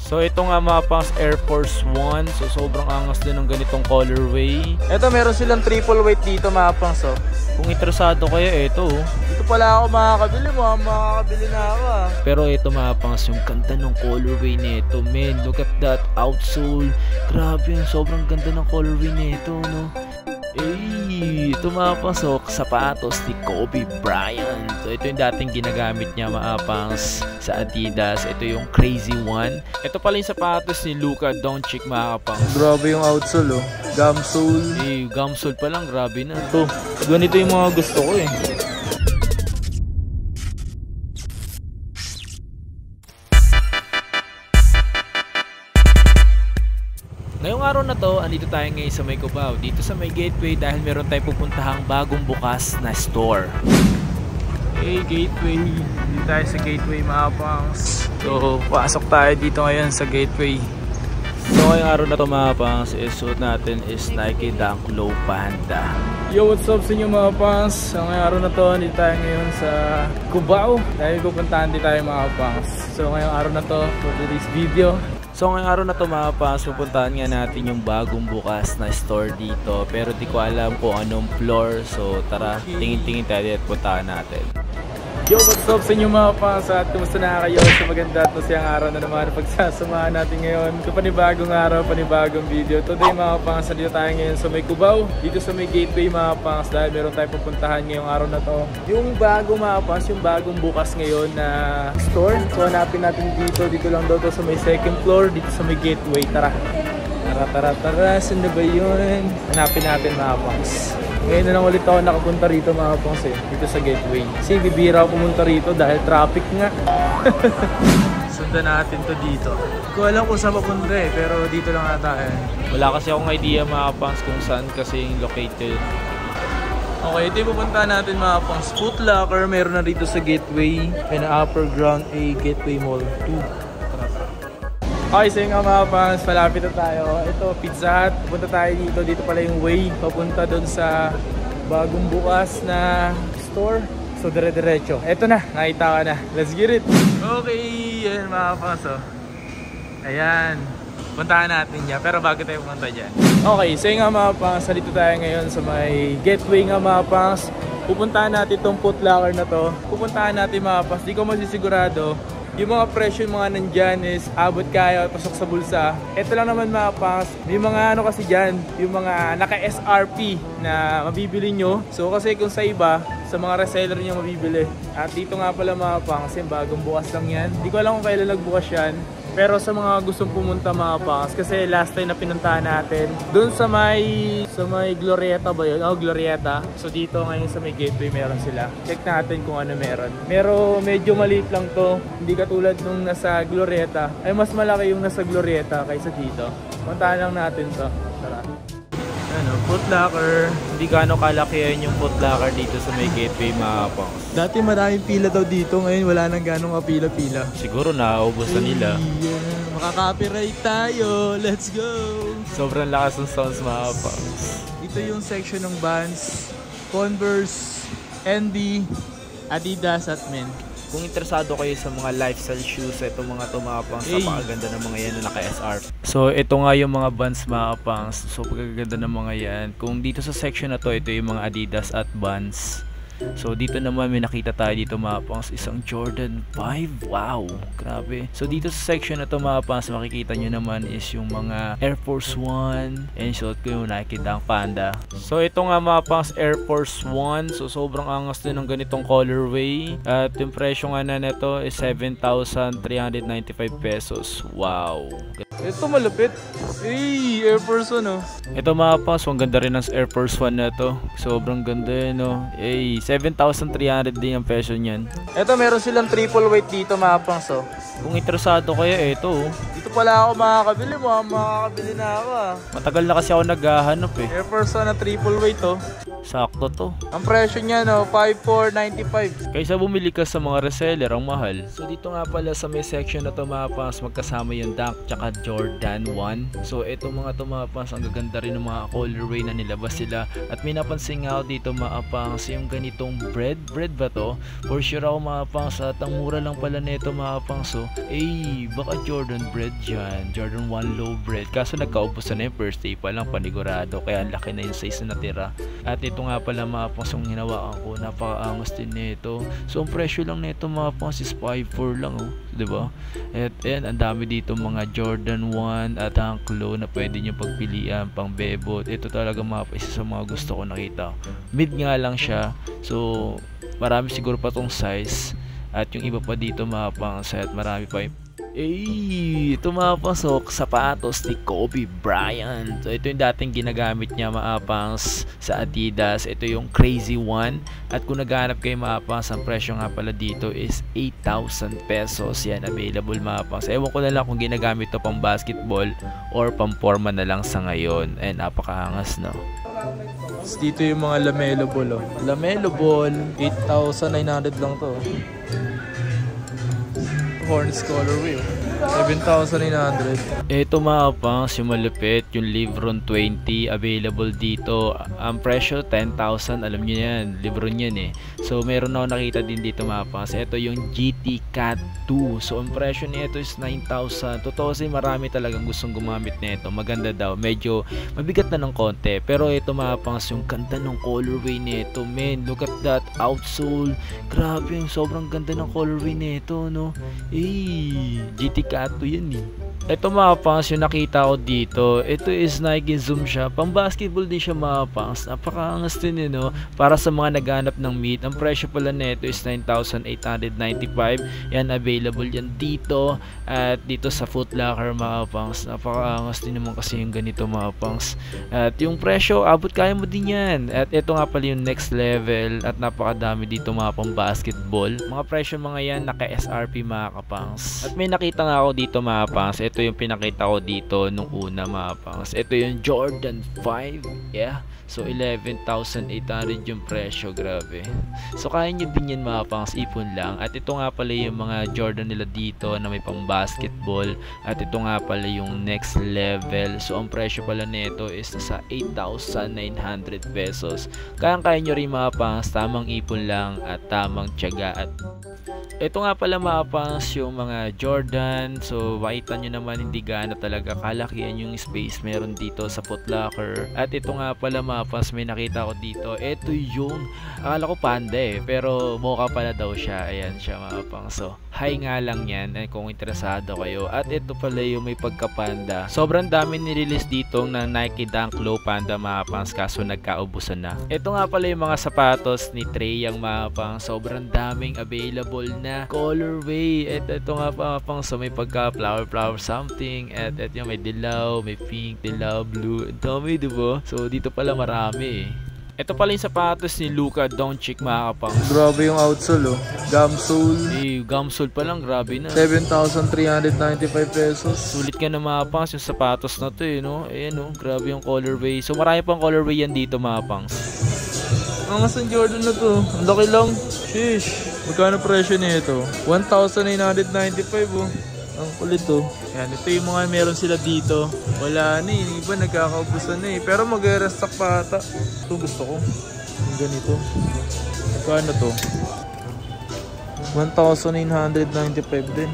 So ito nga mga pangs, Air Force 1. So sobrang angas din ng ganitong colorway. Ito meron silang triple weight dito mga pangs. Kung interesado kayo, ito. Dito pala ako makakabili mo, makakabili na ako Pero ito mga pangs, yung ganda ng colorway nito, man. Look at that outsole. Grabe yun, sobrang ganda ng colorway nito, no? Ito mga pasok, sapatos ni Kobe Bryant. So ito yung dating ginagamit niya mga pangs sa Adidas. Ito yung Crazy One. Ito pala yung sapatos ni Luka Doncic mga pangs. Grabe yung outsole Gumsole. Gumsole pa lang, grabe na. Ito, ganito yung mga gusto ko Ngayong araw na to, andito tayo ngayon sa may Cubao, dito sa may Gateway dahil meron tayong pupuntahang bagong bukas na store. Hey, Gateway. Dito tayo sa Gateway mga pangs. So, pasok tayo dito ngayon sa Gateway. So, ngayong araw na to mga pangs, suit natin is Nike Dunk Low Panda. Yo, what's up sa inyo mga pangs? So, ngayong araw na to, andito tayo ngayon sa Cubao dahil pupuntahan din tayo mga pangs. So, ngayong araw na to, for today's video. So ngayong araw na to mga pangs, pupuntahan nga natin yung bagong bukas na store dito. Pero di ko alam kung anong floor. So tara, tingin-tingin tayo at puntahan natin. Yo, what's up sa inyo mga pangs? At kumusta na kayo sa maganda at masayang araw na naman pagsasamahan natin ngayon. Ito panibagong araw, panibagong video. Today mga pangs, dito tayo ngayon sa may Cubao, dito sa may Gateway mga pangs, dahil meron tayong pupuntahan ngayong araw na to. Yung bagong mga pangs, yung bagong bukas ngayon na store. So hanapin natin dito lang daw to sa may second floor, dito sa may Gateway. Tara, saan na ba yun? Hanapin natin mga pangs. Ngayon na lang ulit ako nakapunta rito mga pangs dito sa Gateway. Kasi bibira ako pumunta rito dahil traffic nga. Sundan natin to dito. Hindi ko alam kung saan papunta pero dito lang ata Wala kasi akong idea mga pangs kung saan kasi located. Okay, ito yung pupuntahan natin mga pangs. Foot Locker, meron na rito sa Gateway. And Upper Ground A Gateway Mall 2. Okay, so yung mga pangs, malapit na tayo. Ito, Pizza Hut. Pupunta tayo dito. Dito pala yung way. Papunta doon sa bagong bukas na store. So, dire-diretso. Ito na, nakita ka na. Let's get it! Okay, yan mga pangs. Ayan. Puntahan natin yan. Pero bago tayo pumunta dyan. Okay, so yung mga pangs, dito tayo ngayon sa may Gateway nga mga pangs. Pupuntahan natin itong Foot Locker na to. Pupuntahan natin mga pangs. Di ko masisigurado. Yung mga presyo yung mga nandyan is abot kaya pasok sa bulsa. Ito lang naman mga pangs, yung mga ano kasi dyan, yung mga naka-SRP na mabibili nyo. So kasi kung sa iba, sa mga reseller nyo mabibili. At dito nga pala mga pangs, yung bagong bukas lang yan. Hindi ko alam kung kailan nagbukas yan. Pero sa mga gustong pumunta mga pangs, kasi last time na pinuntahan natin, dun sa may Glorieta ba yun? Oh, Glorieta. So dito ngayon sa may Gateway meron sila. Check natin kung ano meron. Pero medyo maliit lang to. Hindi katulad nung nasa Glorieta. Ay mas malaki yung nasa Glorieta kaysa dito. Puntahan lang natin to. Tara. Ano, Foot Locker. Hindi gaano kalakihan yung Foot Locker dito sa may Gateway mga pangs. Dati maraming pila daw dito, ngayon wala nang ganong kapila-pila. Siguro naubos na nila. Yeah. Makaka-copyright tayo. Let's go! Sobrang lakas ng sounds mga pangs. Ito yung section ng Vans, Converse, ND, Adidas at Men. Kung interesado kayo sa mga lifestyle shoes, ito mga pangs, napakaganda ng mga yan na naka-SR. So ito nga yung mga Vans mga pangs. So pagkaganda ng mga yan. Kung dito sa section na to, ito yung mga Adidas at Vans. So dito naman may nakita tayo dito mga pangs, isang Jordan 5. Wow, grabe. So dito sa section na to mga pangs, makikita nyo naman is yung mga Air Force 1. And suot ko yung Nike Dunk Panda. So ito nga mga pangs, Air Force 1. So sobrang angas din ng ganitong colorway. At yung presyo nga na neto is 7,395 pesos. Wow. Ito malupit. Hey, Air Force 1 oh. Ito mga pangs, ang ganda rin ng Air Force 1 na to. Sobrang ganda yun oh. Hey, 7,300 din ang presyo niyan. Ito meron silang triple weight dito mga pangs oh. Kung interesado kayo, ito oh. Dito pala ako makakabili mo, makakabili na ako Matagal na kasi ako naghahanap Air Force 1 na triple weight oh. Sakto to. Ang presyo niya, no, 5,495. Kaysa bumili ka sa mga reseller, ang mahal. So dito nga pala sa may section na to mga pangs, magkasama yung Dunk tsaka Jordan 1. So ito mga to mga pangs, ang gaganda rin ng mga colorway na nilabas sila. At may napansin nga ako dito mga pangs, yung ganitong bread ba to? For sure ako mga pangs, at ang mura lang pala nito mga pangs. So baka Jordan bread dyan, Jordan 1 low bread. Kaso nagkaubos na yung first day pa lang, panigurado. Kaya laki na yung size na natira. At ito nga pala mga pangs, yung hinawakan ko, napakaangas din nito. So ang presyo lang nito mga pangs is 5,400 lang, oh, diba? At yan, ang dami dito mga Jordan 1 at Dunk Low na pwede nyo pagpilian pang bebot. Ito talaga mga isa sa mga gusto ko nakita. Mid nga lang siya, so marami siguro pa tong size. At yung iba pa dito mga pangs, at marami pa yung ito mapasok sapatos ni Kobe Bryant. So ito yung dating ginagamit niya mga pangs sa Adidas. Ito yung Crazy One. At kung naghanap kayo mga pangs, ang presyo nga pala dito is 8,000 pesos. Yan, available mga pangs. Ewan ko na lang kung ginagamit to pang basketball or pang forma na lang sa ngayon. And napakaangas, no? Dito yung mga Lamelo Ball, oh. Lamelo Ball, 8,900 lang to. Hornets colorway, 7,900. Ito mga pangs, yung malupit, yung Livron 20 available dito. Ang presyo 10,000, alam nyo yan, Livron yan eh. So meron ako nakita din dito mga pangs. Ito yung GT Cat 2. So ang presyo nito is 9,000. Totoo kasi marami talagang gustong gumamit nito. Maganda daw, medyo mabigat na ng konti. Pero ito mga pangs, yung ganda ng colorway nito, man, look at that outsole. Grabe, yung sobrang ganda ng colorway nito, no? GT Cat 2 yan eh. Ito mga pangs, yung nakita ko dito, ito is Nike Zoom siya. Pang basketball din siya mga pangs. Napakaangas din yun, no? Para sa mga naghanap ng mid. Ang presyo pala nito is 9,895. Yan, available yan dito. At dito sa Foot Locker mga pangs. Napakaangas din naman kasi yung ganito mga pangs. At yung presyo, abot kaya mo din yan. At ito nga pala yung next level. At napakadami dito mga pang basketball. Mga presyo mga yan, naka SRP mga kapangs. At may nakita nga ako dito mga pangs. Ito yung pinakita ko dito nung una mga pangs. Ito yung Jordan 5. Yeah. So 11,800 yung presyo. Grabe. So kaya nyo din yan mga pangs. Ipon lang. At ito nga pala yung mga Jordan nila dito na may pang basketball. At ito nga pala yung next level. So ang presyo pala nito is nasa 8,900 pesos. Kaya nyo rin mga pangs. Tamang ipon lang at tamang tiyaga. At ito nga pala mga pangs, yung mga Jordan. So makita nyo naman hindi gaano talaga kalakihan yung space meron dito sa Foot Locker. At ito nga pala mga pangs, may nakita ko dito. Ito yung, akala ko panda eh, pero mocha pala daw siya. Ayan siya mga pangs. So high nga lang yan kung interesado kayo. At ito pala yung may pagka-panda. Sobrang dami nirelease dito ng Nike Dunk Low Panda mga pangs, kaso nagkaubusan na. Ito nga pala yung mga sapatos ni Trey yung mga pangs. Sobrang daming available na colorway. Ito nga mga pangs, so may pagka flower something. At ito yung may dilaw, may pink, dilaw, blue. Ang dami, diba? So dito pala marami eh. Ito pala yung sapatos ni Luka Doncic mga kapangs. Grabe yung outsole, oh. Gumsole. Gumsole pa lang, grabe na. 7,395 pesos. Sulit ka na mga pangs yung sapatos na to eh, no? Ayan, no? Grabe yung colorway. So marami pang colorway yan dito mga pangs. Mga San Jordan na to. Ang laki lang. Sheesh. Magkano presyo nito? 1,995, oh. Ang kulit, oh. Yan, ito yung mga meron sila dito. Wala na eh. Yung iba nagkakaubusan na eh. Pero mag-restock pa ata. Ito gusto ko. Yung ganito. Magkano to? 1,995 din.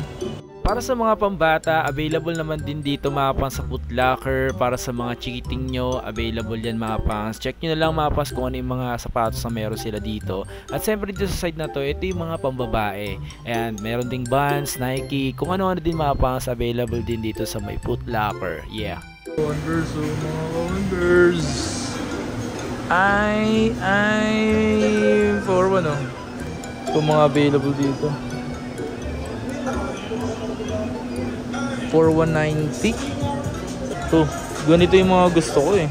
Para sa mga pambata, available naman din dito mga pangs sa Foot Locker. Para sa mga chikiting nyo, available yan mga pangs. Check nyo na lang mga pangs kung ano yung mga sapatos na meron sila dito. At siyempre dito sa side na to, ito yung mga pambabae. Ayan, meron ding Vans, Nike, kung ano-ano din mga pangs, available din dito sa may Foot Locker. Yeah. Converse, oh, mga Converse. For ano? Ito mga available dito. For 190. Ito, ganito yung mga gusto ko eh.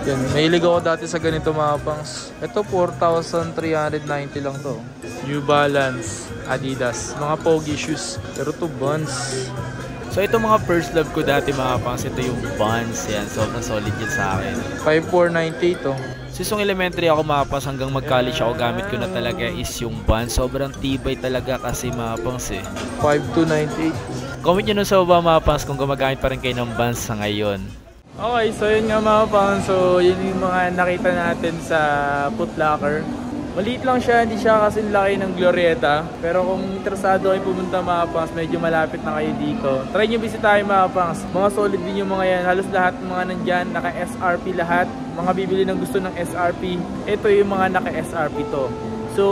Yan, mahilig ako dati sa ganito mga pangs. Ito 4,390 lang to. New Balance, Adidas, mga pogi shoes. Pero to Vans. So ito mga first love ko dati mga pangs, ito yung Vans. Yan, sobrang solid yan sa akin. 5498 to. Since yung elementary ako mga pangs, hanggang mag-college ako, gamit ko na talaga is yung Vans. Sobrang tibay talaga kasi mga pangs eh. 5298. Comment nyo nun sa baba mga pangs kung gumagamit pa rin kayo ng Vans sa ngayon. Okay, so yun nga mga pangs. So yun yung mga nakita natin sa Foot Locker. Maliit lang siya, hindi siya kasi laki ng Glorieta. Pero kung interesado kayo pumunta mga pangs, medyo malapit na kayo dito. Try nyo bisitahin mga pangs. Mga solid din yung mga yan. Halos lahat ng mga nandyan, naka-SRP lahat. Mga bibili ng gusto ng SRP. Ito yung mga naka-SRP to. So,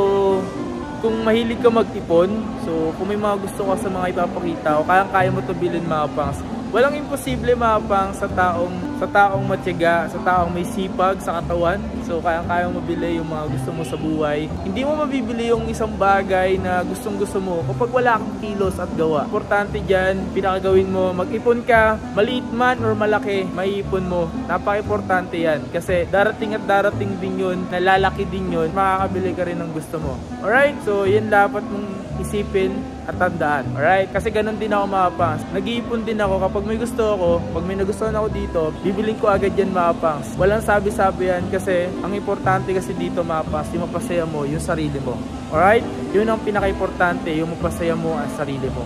kung mahilig ka mag-ipon, so kung may mga gusto ka sa mga ipapakita, o kaya mo ito bilhin mga pangs. Walang imposible mga pangs sa taong matyaga, sa taong may sipag sa katawan. So kaya mabili yung mga gusto mo sa buhay. Hindi mo mabibili yung isang bagay na gustong-gusto mo kapag wala kang kilos at gawa. Importante dyan, pinakagawin mo, mag-ipon ka, maliit man or malaki, maiipon mo. Napaka-importante yan kasi darating at darating din yun, nalalaki din yun, makakabili ka rin ng gusto mo. Alright, so yun dapat mong isipin at tandaan. Alright, kasi ganun din ako mga pangs. Nag-iipon din ako kapag may gusto ako, pag may nagustuhan ako dito, bibiling ko agad yan mga pangs. Walang sabi-sabi yan kasi ang importante kasi dito mga pangs, yung mapasaya mo yung sarili mo. Alright, yun ang pinaka-importante, yung mapasaya mo ang sarili mo.